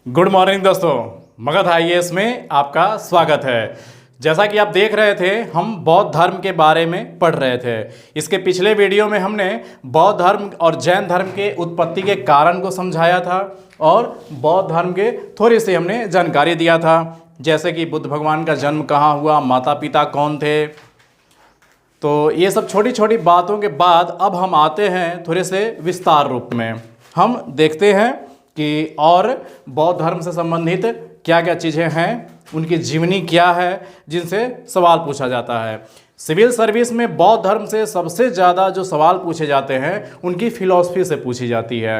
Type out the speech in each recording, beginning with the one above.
Good morning दोस्तों, Magadh IAS में आपका स्वागत है। जैसा कि आप देख रहे थे, हम बौद्ध धर्म के बारे में पढ़ रहे थे। इसके पिछले वीडियो में हमने बौद्ध धर्म और जैन धर्म के उत्पत्ति के कारण को समझाया था और बौद्ध धर्म के थोड़ी सी हमने जानकारी दिया था, जैसे कि बुद्ध भगवान का जन्म कहाँ हुआ, माता पिता कौन थे। तो ये सब छोटी छोटी बातों के बाद अब हम आते हैं थोड़े से विस्तार रूप में। हम देखते हैं कि और बौद्ध धर्म से संबंधित क्या क्या चीज़ें हैं, उनकी जीवनी क्या है, जिनसे सवाल पूछा जाता है। सिविल सर्विस में बौद्ध धर्म से सबसे ज़्यादा जो सवाल पूछे जाते हैं उनकी फिलॉसफी से पूछी जाती है।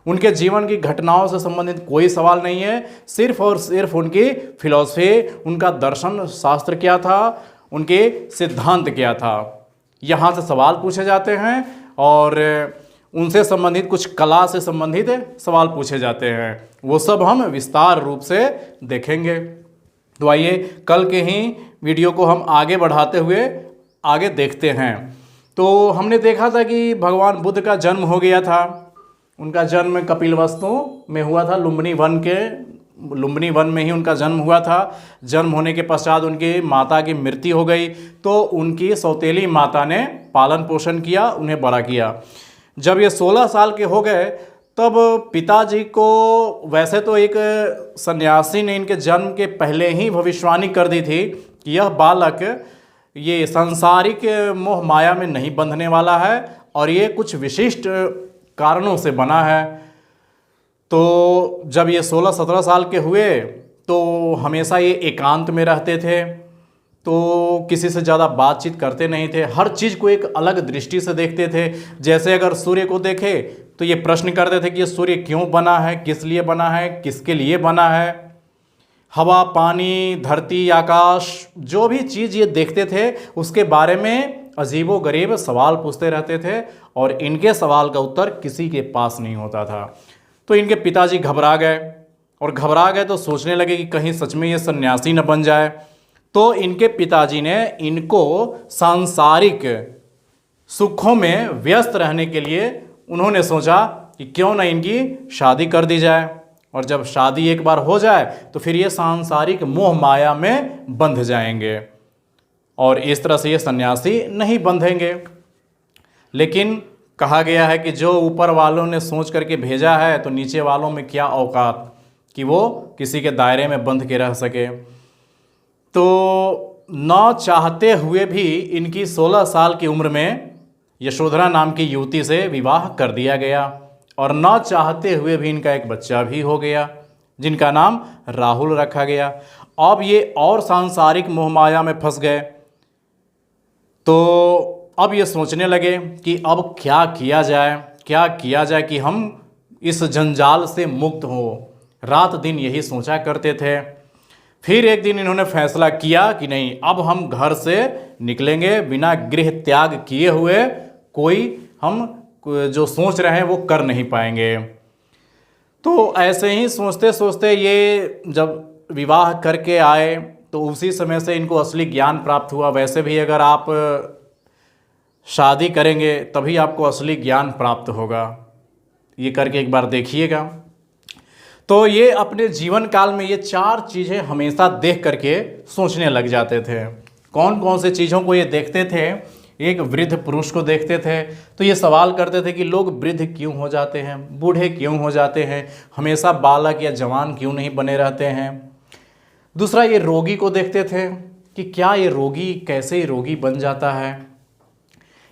उनके जीवन की घटनाओं से संबंधित कोई सवाल नहीं है, सिर्फ और सिर्फ उनकी फिलॉसफी, उनका दर्शन शास्त्र क्या था, उनके सिद्धांत क्या था, यहाँ से सवाल पूछे जाते हैं और उनसे संबंधित कुछ कला से संबंधित सवाल पूछे जाते हैं। वो सब हम विस्तार रूप से देखेंगे। तो आइए कल के ही वीडियो को हम आगे बढ़ाते हुए आगे देखते हैं। तो हमने देखा था कि भगवान बुद्ध का जन्म हो गया था। उनका जन्म कपिलवस्तु में हुआ था, लुम्बिनी वन में ही उनका जन्म हुआ था। जन्म होने के पश्चात उनकी माता की मृत्यु हो गई, तो उनकी सौतेली माता ने पालन पोषण किया, उन्हें बड़ा किया। जब ये 16 साल के हो गए तब पिताजी को, वैसे तो एक सन्यासी ने इनके जन्म के पहले ही भविष्यवाणी कर दी थी कि यह बालक ये सांसारिक मोह माया में नहीं बंधने वाला है और ये कुछ विशिष्ट कारणों से बना है। तो जब ये 16-17 साल के हुए तो हमेशा ये एकांत में रहते थे, तो किसी से ज़्यादा बातचीत करते नहीं थे, हर चीज़ को एक अलग दृष्टि से देखते थे। जैसे अगर सूर्य को देखे तो ये प्रश्न करते थे कि ये सूर्य क्यों बना है, किस लिए बना है, किसके लिए बना है। हवा, पानी, धरती, आकाश, जो भी चीज़ ये देखते थे उसके बारे में अजीबो गरीब सवाल पूछते रहते थे और इनके सवाल का उत्तर किसी के पास नहीं होता था। तो इनके पिताजी घबरा गए तो सोचने लगे कि कहीं सच में ये सन्यासी न बन जाए। तो इनके पिताजी ने इनको सांसारिक सुखों में व्यस्त रहने के लिए उन्होंने सोचा कि क्यों ना इनकी शादी कर दी जाए, और जब शादी एक बार हो जाए तो फिर ये सांसारिक मोह माया में बंध जाएंगे और इस तरह से ये सन्यासी नहीं बंधेंगे। लेकिन कहा गया है कि जो ऊपर वालों ने सोच करके भेजा है तो नीचे वालों में क्या औकात कि वो किसी के दायरे में बंध के रह सके। तो न चाहते हुए भी इनकी 16 साल की उम्र में यशोधरा नाम की युवती से विवाह कर दिया गया और न चाहते हुए भी इनका एक बच्चा भी हो गया जिनका नाम राहुल रखा गया। अब ये और सांसारिक मोहमाया में फंस गए, तो अब ये सोचने लगे कि अब क्या किया जाए कि हम इस जंजाल से मुक्त हो। रात दिन यही सोचा करते थे। फिर एक दिन इन्होंने फैसला किया कि नहीं, अब हम घर से निकलेंगे, बिना गृह त्याग किए हुए कोई हम जो सोच रहे हैं वो कर नहीं पाएंगे। तो ऐसे ही सोचते सोचते ये जब विवाह करके आए तो उसी समय से इनको असली ज्ञान प्राप्त हुआ। वैसे भी अगर आप शादी करेंगे तभी आपको असली ज्ञान प्राप्त होगा, ये करके एक बार देखिएगा। तो ये अपने जीवन काल में ये 4 चीज़ें हमेशा देख करके सोचने लग जाते थे। कौन कौन से चीज़ों को ये देखते थे? एक वृद्ध पुरुष को देखते थे तो ये सवाल करते थे कि लोग वृद्ध क्यों हो जाते हैं, बूढ़े क्यों हो जाते हैं, हमेशा बालक या जवान क्यों नहीं बने रहते हैं। दूसरा, ये रोगी को देखते थे कि क्या ये रोगी कैसे रोगी बन जाता है।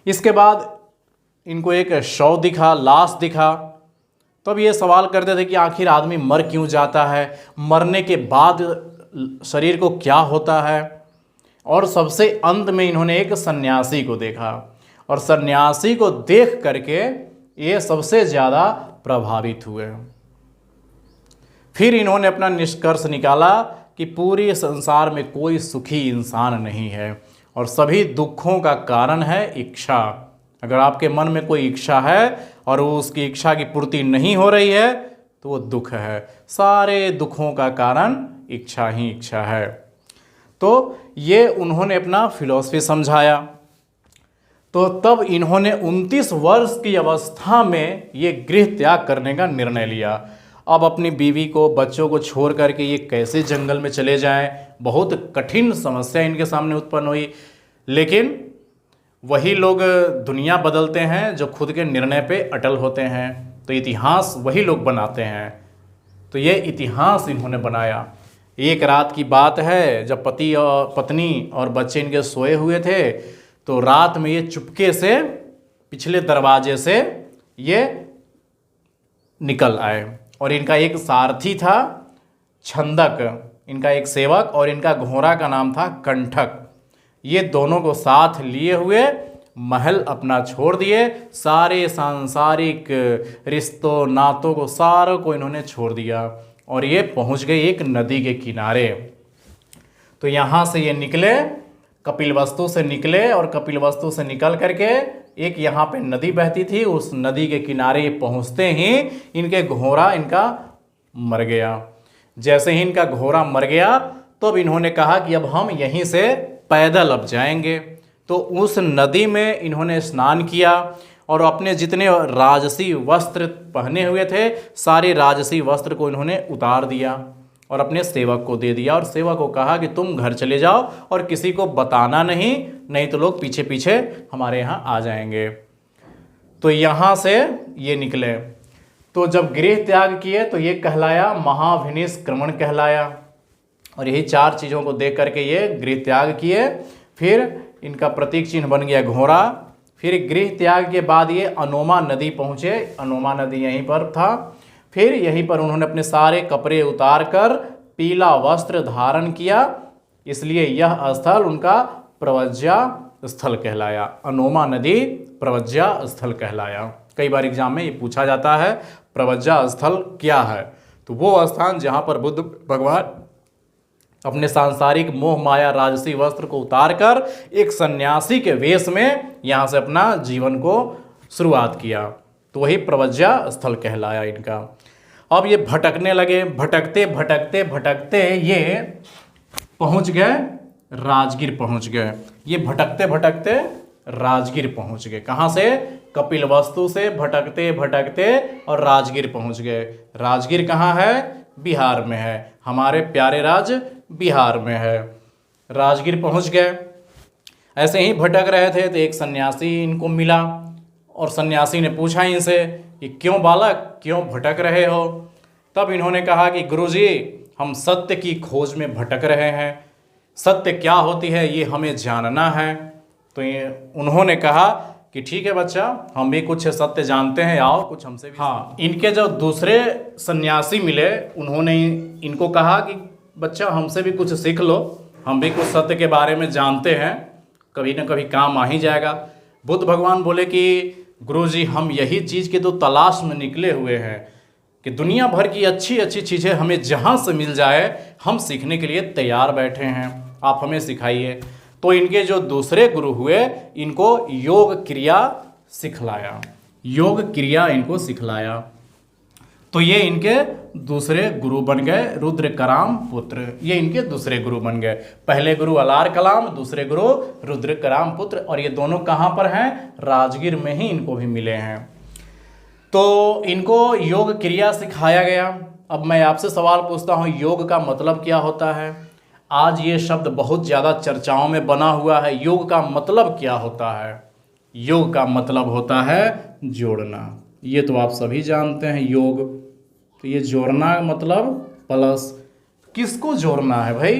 इसके बाद इनको एक शव दिखा, लाश दिखा, तब ये सवाल करते थे कि आखिर आदमी मर क्यों जाता है, मरने के बाद शरीर को क्या होता है। और सबसे अंत में इन्होंने एक सन्यासी को देखा और सन्यासी को देख करके ये सबसे ज़्यादा प्रभावित हुए। फिर इन्होंने अपना निष्कर्ष निकाला कि पूरे संसार में कोई सुखी इंसान नहीं है और सभी दुखों का कारण है इच्छा। अगर आपके मन में कोई इच्छा है और वो उसकी इच्छा की पूर्ति नहीं हो रही है तो वो दुख है। सारे दुखों का कारण इच्छा ही इच्छा है। तो ये उन्होंने अपना फिलॉसफी समझाया। तो तब इन्होंने 29 वर्ष की अवस्था में ये गृह त्याग करने का निर्णय लिया अब अपनी बीवी को, बच्चों को छोड़ करके ये कैसे जंगल में चले जाएं। बहुत कठिन समस्या इनके सामने उत्पन्न हुई। लेकिन वही लोग दुनिया बदलते हैं जो खुद के निर्णय पे अटल होते हैं। तो इतिहास वही लोग बनाते हैं। तो ये इतिहास इन्होंने बनाया। एक रात की बात है, जब पति और पत्नी और बच्चे इनके सोए हुए थे, तो रात में ये चुपके से पिछले दरवाजे से ये निकल आए। और इनका एक सारथी था छंदक, इनका एक सेवक, और इनका घोड़ा का नाम था कंठक। ये दोनों को साथ लिए हुए महल अपना छोड़ दिए। सारे सांसारिक रिश्तों नातों को, सारों को इन्होंने छोड़ दिया और ये पहुंच गए एक नदी के किनारे। तो यहाँ से ये निकले, कपिलवस्तु से निकले, और कपिलवस्तु से निकल करके एक यहाँ पे नदी बहती थी, उस नदी के किनारे पहुँचते ही इनके घोड़ा इनका मर गया। जैसे ही इनका घोड़ा मर गया तो अब इन्होंने कहा कि अब हम यहीं से पैदल अब जाएंगे। तो उस नदी में इन्होंने स्नान किया और अपने जितने राजसी वस्त्र पहने हुए थे, सारे राजसी वस्त्र को इन्होंने उतार दिया और अपने सेवक को दे दिया। और सेवक को कहा कि तुम घर चले जाओ और किसी को बताना नहीं, नहीं तो लोग पीछे पीछे हमारे यहाँ आ जाएंगे। तो यहाँ से ये निकले। तो जब गृह त्याग किए तो ये कहलाया महाभिनिष्क्रमण कहलाया। और यही 4 चीज़ों को देख करके ये गृह त्याग किए। फिर इनका प्रतीक चिन्ह बन गया घोड़ा। फिर गृह त्याग के बाद ये अनोमा नदी पहुँचे। अनोमा नदी यहीं पर था। फिर यहीं पर उन्होंने अपने सारे कपड़े उतार कर पीला वस्त्र धारण किया, इसलिए यह स्थल उनका प्रवज्या स्थल कहलाया। अनोमा नदी प्रवज्या स्थल कहलाया। कई बार एग्जाम में ये पूछा जाता है प्रवज्या स्थल क्या है। तो वो स्थान जहाँ पर बुद्ध भगवान अपने सांसारिक मोह माया राजसी वस्त्र को उतार कर एक सन्यासी के वेश में यहाँ से अपना जीवन को शुरुआत किया, तो वही प्रवज्या स्थल कहलाया इनका। अब ये भटकने लगे। भटकते भटकते भटकते ये पहुँच गए राजगीर पहुँच गए। ये भटकते भटकते राजगीर पहुँच गए। कहाँ से? कपिलवस्तु से भटकते भटकते और राजगीर पहुँच गए। राजगीर कहाँ है? बिहार में है। हमारे प्यारे राज्य बिहार में है। राजगीर पहुँच गए। ऐसे ही भटक रहे थे तो एक सन्यासी इनको मिला और सन्यासी ने पूछा इनसे कि क्यों बालक, क्यों भटक रहे हो? तब इन्होंने कहा कि गुरुजी, हम सत्य की खोज में भटक रहे हैं। सत्य क्या होती है ये हमें जानना है। तो ये उन्होंने कहा कि ठीक है बच्चा, हम भी कुछ सत्य जानते हैं, आओ कुछ हमसे भी। हाँ, इनके जो दूसरे सन्यासी मिले उन्होंने इनको कहा कि बच्चा हमसे भी कुछ सीख लो, हम भी कुछ सत्य के बारे में जानते हैं, कभी ना कभी काम आ ही जाएगा। बुद्ध भगवान बोले कि गुरुजी, हम यही चीज़ की तो तलाश में निकले हुए हैं कि दुनिया भर की अच्छी अच्छी चीज़ें हमें जहाँ से मिल जाए हम सीखने के लिए तैयार बैठे हैं, आप हमें सिखाइए। तो इनके जो दूसरे गुरु हुए इनको योग क्रिया सिखलाया। योग क्रिया इनको सिखलाया। तो ये इनके दूसरे गुरु बन गए, रुद्रकराम पुत्र। ये इनके दूसरे गुरु बन गए। पहले गुरु अलार कलाम, दूसरे गुरु रुद्रकराम पुत्र। और ये दोनों कहाँ पर हैं? राजगीर में ही इनको भी मिले हैं। तो इनको योग क्रिया सिखाया गया। अब मैं आपसे सवाल पूछता हूँ, योग का मतलब क्या होता है? आज ये शब्द बहुत ज़्यादा चर्चाओं में बना हुआ है। योग का मतलब क्या होता है? योग का मतलब होता है जोड़ना। ये तो आप सभी जानते हैं योग। तो ये जोड़ना मतलब प्लस। किसको जोड़ना है भाई?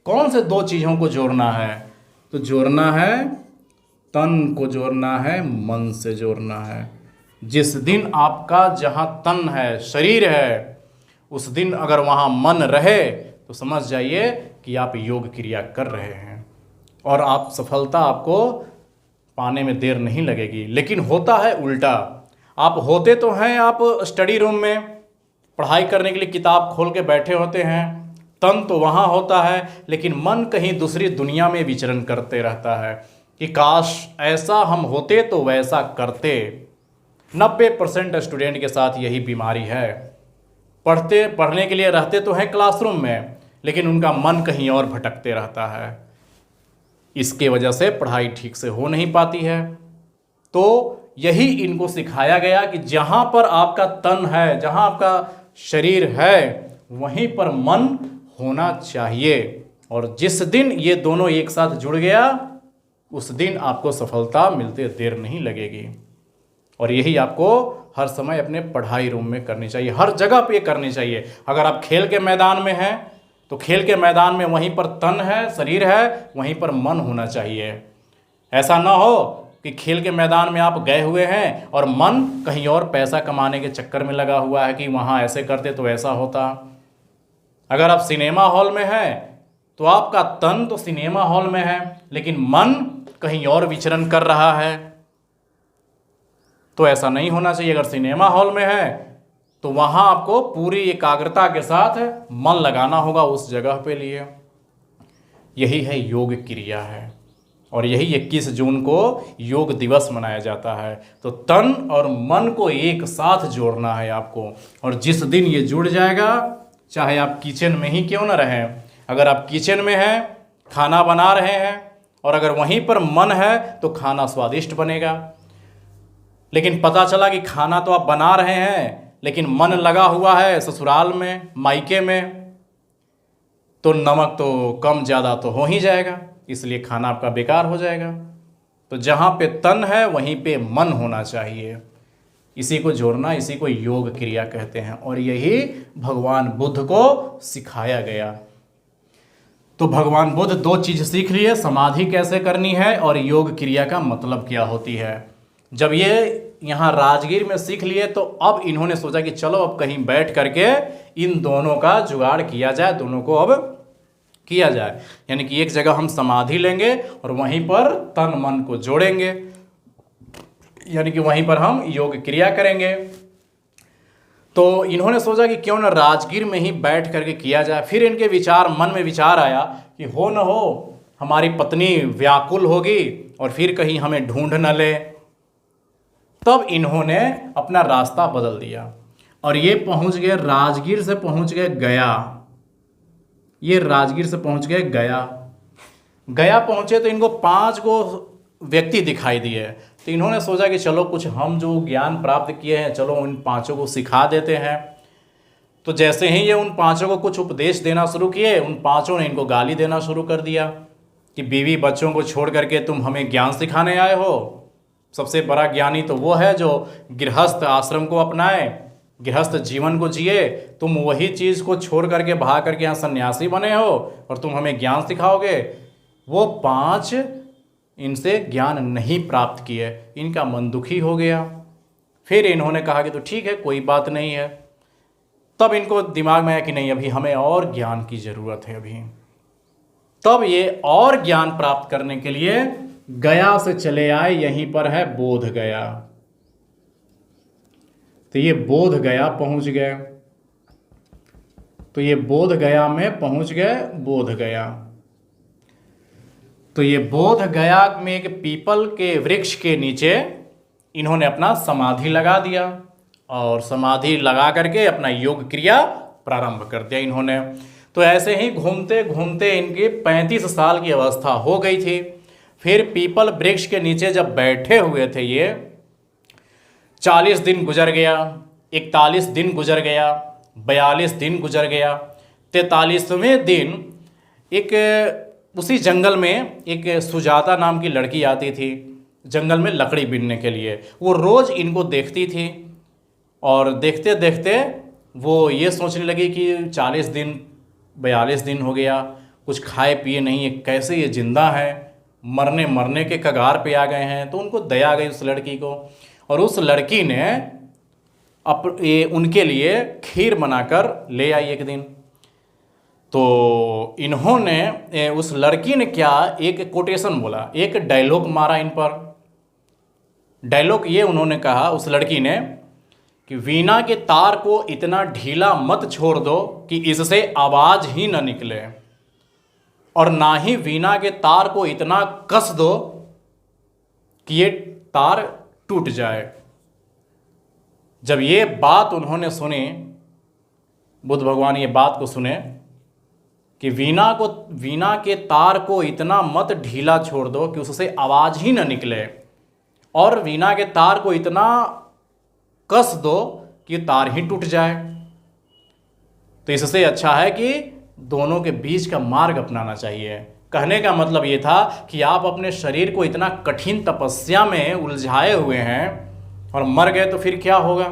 कौन से 2 चीज़ों को जोड़ना है? तो जोड़ना है तन को, जोड़ना है मन से जोड़ना है। जिस दिन आपका जहाँ तन है, शरीर है, उस दिन अगर वहाँ मन रहे तो समझ जाइए कि आप योग क्रिया कर रहे हैं और आप सफलता आपको पाने में देर नहीं लगेगी। लेकिन होता है उल्टा। आप होते तो हैं, आप स्टडी रूम में पढ़ाई करने के लिए किताब खोल के बैठे होते हैं, तन तो वहाँ होता है, लेकिन मन कहीं दूसरी दुनिया में विचरण करते रहता है कि काश ऐसा हम होते तो वैसा करते। 90% स्टूडेंट के साथ यही बीमारी है। पढ़ने के लिए रहते तो हैं क्लासरूम में, लेकिन उनका मन कहीं और भटकते रहता है। इसके वजह से पढ़ाई ठीक से हो नहीं पाती है। तो यही इनको सिखाया गया कि जहाँ पर आपका तन है, जहाँ आपका शरीर है वहीं पर मन होना चाहिए। और जिस दिन ये दोनों एक साथ जुड़ गया उस दिन आपको सफलता मिलते देर नहीं लगेगी। और यही आपको हर समय अपने पढ़ाई रूम में करनी चाहिए, हर जगह पे करनी चाहिए। अगर आप खेल के मैदान में हैं तो खेल के मैदान में वहीं पर तन है, शरीर है, वहीं पर मन होना चाहिए। ऐसा ना हो कि खेल के मैदान में आप गए हुए हैं और मन कहीं और पैसा कमाने के चक्कर में लगा हुआ है कि वहाँ ऐसे करते तो ऐसा होता। अगर आप सिनेमा हॉल में हैं तो आपका तन तो सिनेमा हॉल में है लेकिन मन कहीं और विचरण कर रहा है, तो ऐसा नहीं होना चाहिए। अगर सिनेमा हॉल में है तो वहाँ आपको पूरी एकाग्रता के साथ मन लगाना होगा उस जगह पे लिए। यही है योग क्रिया है और यही 21 जून को योग दिवस मनाया जाता है। तो तन और मन को एक साथ जोड़ना है आपको। और जिस दिन ये जुड़ जाएगा, चाहे आप किचन में ही क्यों ना रहें, अगर आप किचन में हैं खाना बना रहे हैं और अगर वहीं पर मन है तो खाना स्वादिष्ट बनेगा। लेकिन पता चला कि खाना तो आप बना रहे हैं लेकिन मन लगा हुआ है ससुराल में, मायके में, तो नमक तो कम ज़्यादा तो हो ही जाएगा, इसलिए खाना आपका बेकार हो जाएगा। तो जहाँ पे तन है वहीं पे मन होना चाहिए। इसी को जोड़ना, इसी को योग क्रिया कहते हैं और यही भगवान बुद्ध को सिखाया गया। तो भगवान बुद्ध दो चीज़ सीख लिए, समाधि कैसे करनी है और योग क्रिया का मतलब क्या होती है। जब ये यहाँ राजगीर में सीख लिए तो अब इन्होंने सोचा कि चलो अब कहीं बैठ करके इन दोनों का जुगाड़ किया जाए, दोनों को अब किया जाए। यानी कि एक जगह हम समाधि लेंगे और वहीं पर तन मन को जोड़ेंगे, यानी कि वहीं पर हम योग क्रिया करेंगे। तो इन्होंने सोचा कि क्यों ना राजगीर में ही बैठ करके किया जाए। फिर इनके मन में विचार आया कि हो न हो हमारी पत्नी व्याकुल होगी और फिर कहीं हमें ढूंढ न ले। तब इन्होंने अपना रास्ता बदल दिया और ये पहुंच गए, राजगीर से पहुंच गए गया। ये राजगीर से पहुंच गए गया। गया पहुंचे तो इनको 5 गो व्यक्ति दिखाई दिए। तो इन्होंने सोचा कि चलो कुछ हम जो ज्ञान प्राप्त किए हैं चलो उन 5 को सिखा देते हैं। तो जैसे ही ये उन 5 को कुछ उपदेश देना शुरू किए, उन 5 ने इनको गाली देना शुरू कर दिया कि बीवी बच्चों को छोड़ करके तुम हमें ज्ञान सिखाने आए हो। सबसे बड़ा ज्ञानी तो वो है जो गृहस्थ आश्रम को अपनाए, गृहस्थ जीवन को जिए। तुम वही चीज़ को छोड़ करके भाग करके यहाँ सन्यासी बने हो और तुम हमें ज्ञान सिखाओगे। वो 5 इनसे ज्ञान नहीं प्राप्त किए, इनका मन दुखी हो गया। फिर इन्होंने कहा कि तो ठीक है, कोई बात नहीं है। तब इनको दिमाग में आया कि नहीं, अभी हमें और ज्ञान की ज़रूरत है अभी। तब ये और ज्ञान प्राप्त करने के लिए गया से चले आए। यहीं पर है बोध गया। तो ये बोध गया पहुंच गए। तो ये बोध गया में पहुंच गए, बोध गया। तो ये बोध गया में एक पीपल के वृक्ष के नीचे इन्होंने अपना समाधि लगा दिया और समाधि लगा करके अपना योग क्रिया प्रारंभ कर दिया इन्होंने। तो ऐसे ही घूमते घूमते इनकी 35 साल की अवस्था हो गई थी। फिर पीपल वृक्ष के नीचे जब बैठे हुए थे ये 40 दिन गुजर गया, 41 दिन गुजर गया, 42 दिन गुजर गया। 43वें दिन एक उसी जंगल में एक सुजाता नाम की लड़की आती थी जंगल में लकड़ी बीनने के लिए। वो रोज़ इनको देखती थी और देखते देखते वो ये सोचने लगी कि 40 दिन 42 दिन हो गया, कुछ खाए पिए नहीं है, कैसे ये जिंदा है, मरने के कगार पे आ गए हैं। तो उनको दया आ गई उस लड़की को और उस लड़की ने उनके लिए खीर बनाकर ले आई एक दिन। तो इन्होंने, उस लड़की ने क्या एक कोटेशन बोला, एक डायलॉग मारा इन पर। डायलॉग ये उन्होंने कहा उस लड़की ने कि वीणा के तार को इतना ढीला मत छोड़ दो कि इससे आवाज़ ही न निकले, और ना ही वीणा के तार को इतना कस दो कि ये तार टूट जाए। जब ये बात उन्होंने सुनी, बुद्ध भगवान ये बात को सुने कि वीणा के तार को इतना मत ढीला छोड़ दो कि उससे आवाज़ ही न निकले, और वीणा के तार को इतना कस दो कि तार ही टूट जाए। तो इससे अच्छा है कि दोनों के बीच का मार्ग अपनाना चाहिए। कहने का मतलब ये था कि आप अपने शरीर को इतना कठिन तपस्या में उलझाए हुए हैं और मर गए तो फिर क्या होगा।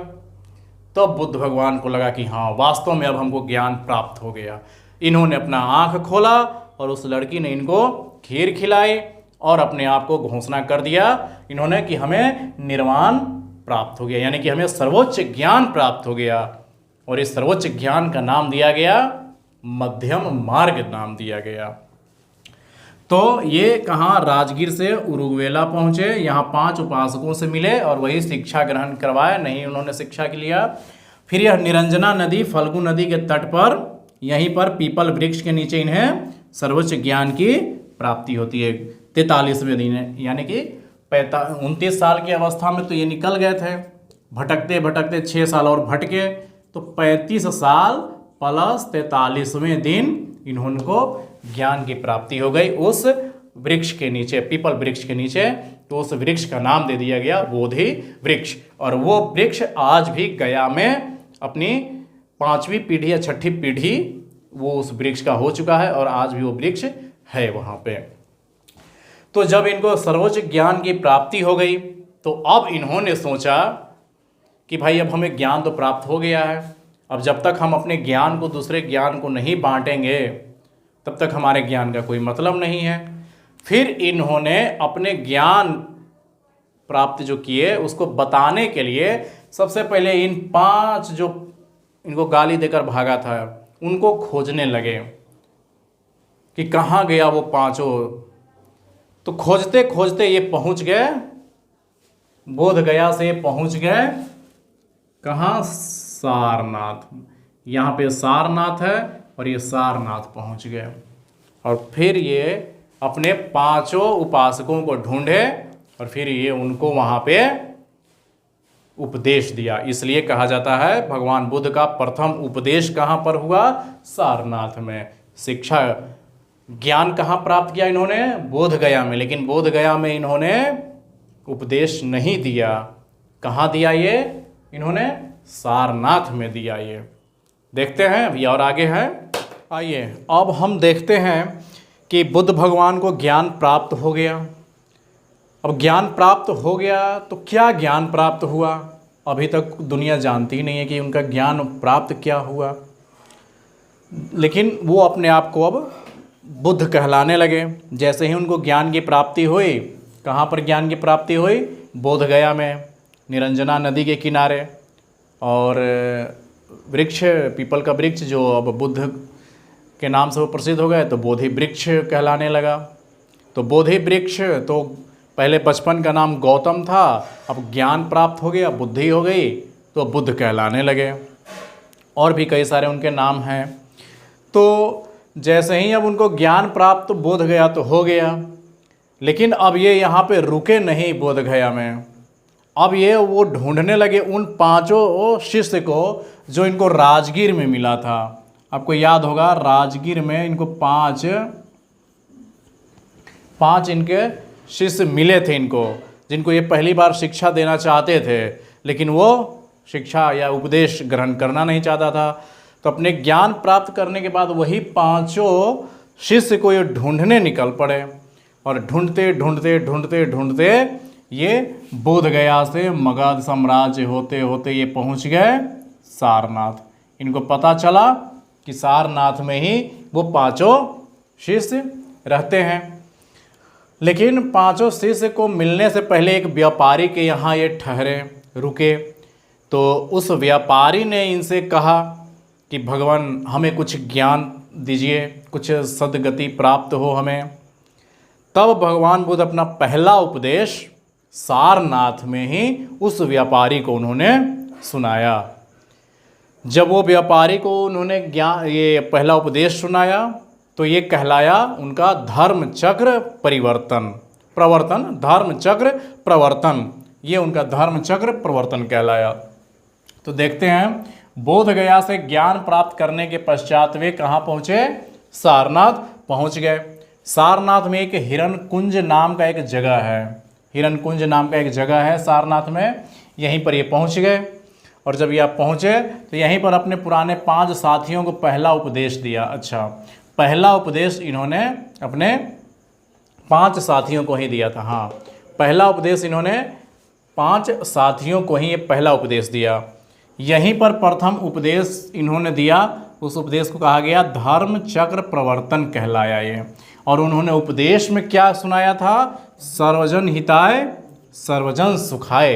तो बुद्ध भगवान को लगा कि हाँ, वास्तव में अब हमको ज्ञान प्राप्त हो गया। इन्होंने अपना आँख खोला और उस लड़की ने इनको खीर खिलाई और अपने आप को घोषणा कर दिया इन्होंने कि हमें निर्वाण प्राप्त हो गया, यानी कि हमें सर्वोच्च ज्ञान प्राप्त हो गया। और इस सर्वोच्च ज्ञान का नाम दिया गया मध्यम मार्ग नाम दिया गया। तो ये कहाँ, राजगीर से उरुग्वेला पहुँचे, यहाँ 5 उपासकों से मिले और वही शिक्षा ग्रहण करवाए, नहीं उन्होंने शिक्षा के लिया। फिर यह निरंजना नदी फल्गु नदी के तट पर, यहीं पर पीपल वृक्ष के नीचे इन्हें सर्वोच्च ज्ञान की प्राप्ति होती है 43वें दिन, यानी कि 29 साल की अवस्था में तो ये निकल गए थे, भटकते भटकते 6 साल और भटके, तो 35 साल प्लस 43वें दिन इन्होंने ज्ञान की प्राप्ति हो गई उस वृक्ष के नीचे, पीपल वृक्ष के नीचे। तो उस वृक्ष का नाम दे दिया गया बोधि वृक्ष। और वो वृक्ष आज भी गया में अपनी 5वीं पीढ़ी या 6ठी पीढ़ी वो उस वृक्ष का हो चुका है और आज भी वो वृक्ष है वहाँ पे। तो जब इनको सर्वोच्च ज्ञान की प्राप्ति हो गई तो अब इन्होंने सोचा कि भाई अब हमें ज्ञान तो प्राप्त हो गया है, अब जब तक हम अपने ज्ञान को दूसरे ज्ञान को नहीं बांटेंगे तब तक हमारे ज्ञान का कोई मतलब नहीं है। फिर इन्होंने अपने ज्ञान प्राप्त जो किए उसको बताने के लिए सबसे पहले इन 5 जो इनको गाली देकर भागा था उनको खोजने लगे कि कहाँ गया वो 5। तो खोजते खोजते ये पहुँच गए, बोध गया से पहुँच गए कहाँ, सारनाथ। यहाँ पे सारनाथ है और ये सारनाथ पहुँच गए। और फिर ये अपने 5 उपासकों को ढूंढे और फिर ये उनको वहाँ पे उपदेश दिया। इसलिए कहा जाता है भगवान बुद्ध का प्रथम उपदेश कहाँ पर हुआ, सारनाथ में। शिक्षा ज्ञान कहाँ प्राप्त किया इन्होंने, बोध गया में, लेकिन बोध गया में इन्होंने उपदेश नहीं दिया। कहाँ दिया ये इन्होंने, सारनाथ में दिया। ये देखते हैं अभी और आगे है। आइए अब हम देखते हैं कि बुद्ध भगवान को ज्ञान प्राप्त हो गया। अब ज्ञान प्राप्त हो गया तो क्या ज्ञान प्राप्त हुआ, अभी तक दुनिया जानती ही नहीं है कि उनका ज्ञान प्राप्त क्या हुआ। लेकिन वो अपने आप को अब बुद्ध कहलाने लगे। जैसे ही उनको ज्ञान की प्राप्ति हुई, कहाँ पर ज्ञान की प्राप्ति हुई, बोध गया में, निरंजना नदी के किनारे। और वृक्ष, पीपल का वृक्ष जो अब बुद्ध के नाम से वो प्रसिद्ध हो गए, तो बोधि वृक्ष कहलाने लगा। तो बोधि वृक्ष तो पहले बचपन का नाम गौतम था, अब ज्ञान प्राप्त हो गया, बुद्धि हो गई, तो बुद्ध कहलाने लगे। और भी कई सारे उनके नाम हैं। तो जैसे ही अब उनको ज्ञान प्राप्त तो बोध गया तो हो गया, लेकिन अब ये यहाँ पे रुके नहीं बोध गया में। अब ये वो ढूंढने लगे उन 5 शिष्य को जो इनको राजगीर में मिला था। आपको याद होगा राजगीर में इनको 5 इनके शिष्य मिले थे इनको, जिनको ये पहली बार शिक्षा देना चाहते थे, लेकिन वो शिक्षा या उपदेश ग्रहण करना नहीं चाहता था। तो अपने ज्ञान प्राप्त करने के बाद वही 5 शिष्य को ये ढूंढने निकल पड़े। और ढूंढते ढूंढते ढूंढते ढूंढते ये बोध गया से मगध साम्राज्य होते होते ये पहुंच गए सारनाथ। इनको पता चला कि सारनाथ में ही वो 5 शिष्य रहते हैं। लेकिन 5 शिष्य को मिलने से पहले एक व्यापारी के यहाँ ये ठहरे, रुके। तो उस व्यापारी ने इनसे कहा कि भगवान हमें कुछ ज्ञान दीजिए, कुछ सद्गति प्राप्त हो हमें। तब भगवान बुद्ध अपना पहला उपदेश सारनाथ में ही उस व्यापारी को उन्होंने सुनाया। जब वो व्यापारी को उन्होंने ज्ञान ये पहला उपदेश सुनाया तो ये कहलाया उनका धर्म चक्र प्रवर्तन, धर्म चक्र प्रवर्तन, ये उनका धर्म चक्र प्रवर्तन कहलाया। तो देखते हैं बोध गया से ज्ञान प्राप्त करने के पश्चात वे कहाँ पहुँचे, सारनाथ पहुँच गए। सारनाथ में एक हिरणकुंज नाम का एक जगह है, हिरणकुंज नाम का एक जगह है सारनाथ में, यहीं पर ये पहुँच गए। और जब ये आप पहुँचे तो यहीं पर अपने पुराने 5 साथियों को पहला उपदेश दिया। अच्छा, पहला उपदेश इन्होंने अपने 5 साथियों को ही दिया था। हाँ, पहला उपदेश इन्होंने 5 साथियों को ही ये पहला उपदेश दिया। यहीं पर प्रथम उपदेश इन्होंने दिया, उस उपदेश को कहा गया धर्म चक्र प्रवर्तन कहलाया ये। और उन्होंने उपदेश में क्या सुनाया था? सर्वजन हिताय सर्वजन सुखाय,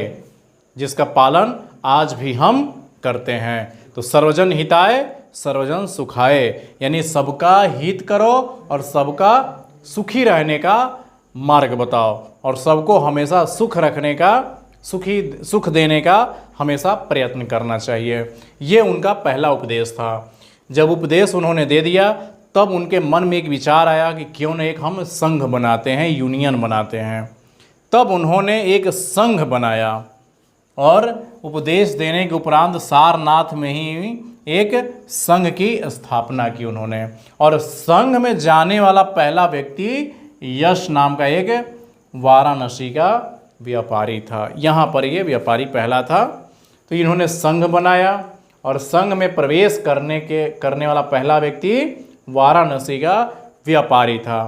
जिसका पालन आज भी हम करते हैं। तो सर्वजन हिताय सर्वजन सुखाय यानी सबका हित करो और सबका सुखी रहने का मार्ग बताओ और सबको हमेशा सुख रखने का, सुख देने का हमेशा प्रयत्न करना चाहिए। ये उनका पहला उपदेश था। जब उपदेश उन्होंने दे दिया तब उनके मन में एक विचार आया कि क्यों न एक हम संघ बनाते हैं, यूनियन बनाते हैं। तब उन्होंने एक संघ बनाया और उपदेश देने के उपरांत सारनाथ में ही एक संघ की स्थापना की उन्होंने। और संघ में जाने वाला पहला व्यक्ति यश नाम का एक वाराणसी का व्यापारी था। यहाँ पर ये व्यापारी पहला था। तो इन्होंने संघ बनाया और संघ में प्रवेश करने वाला पहला व्यक्ति वाराणसी का व्यापारी था।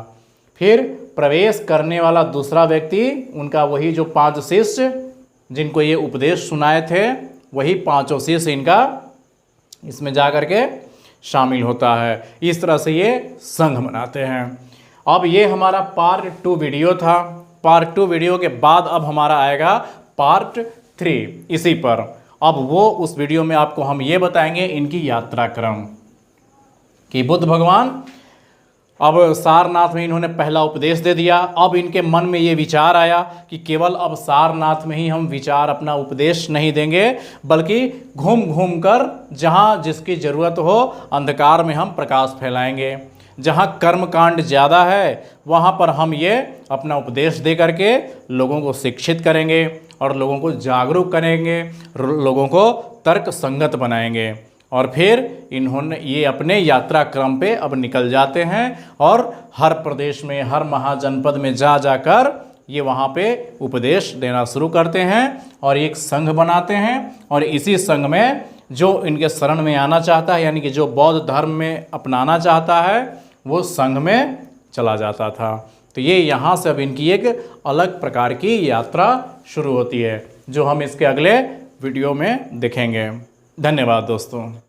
फिर प्रवेश करने वाला दूसरा व्यक्ति उनका वही जो 5 शिष्य जिनको ये उपदेश सुनाए थे, वही 5 शिष्य इनका इसमें जा कर के शामिल होता है। इस तरह से ये संघ बनाते हैं। अब ये हमारा पार्ट 2 वीडियो था। पार्ट 2 वीडियो के बाद अब हमारा आएगा पार्ट 3 इसी पर। अब वो उस वीडियो में आपको हम ये बताएंगे इनकी यात्रा क्रम कि बुद्ध भगवान अब सारनाथ में इन्होंने पहला उपदेश दे दिया। अब इनके मन में ये विचार आया कि केवल अब सारनाथ में ही हम विचार अपना उपदेश नहीं देंगे, बल्कि घूम घूम कर जहाँ जिसकी ज़रूरत हो अंधकार में हम प्रकाश फैलाएंगे। जहाँ कर्मकांड ज़्यादा है वहाँ पर हम ये अपना उपदेश दे करके लोगों को शिक्षित करेंगे और लोगों को जागरूक करेंगे, लोगों को तर्क संगत बनाएंगे। और फिर इन्होंने ये अपने यात्रा क्रम पे अब निकल जाते हैं और हर प्रदेश में, हर महाजनपद में जाकर ये वहाँ पे उपदेश देना शुरू करते हैं और एक संघ बनाते हैं। और इसी संघ में जो इनके शरण में आना चाहता है, यानी कि जो बौद्ध धर्म में अपनाना चाहता है, वो संघ में चला जाता था। तो ये यहाँ से अब इनकी एक अलग प्रकार की यात्रा शुरू होती है, जो हम इसके अगले वीडियो में देखेंगे। धन्यवाद दोस्तों।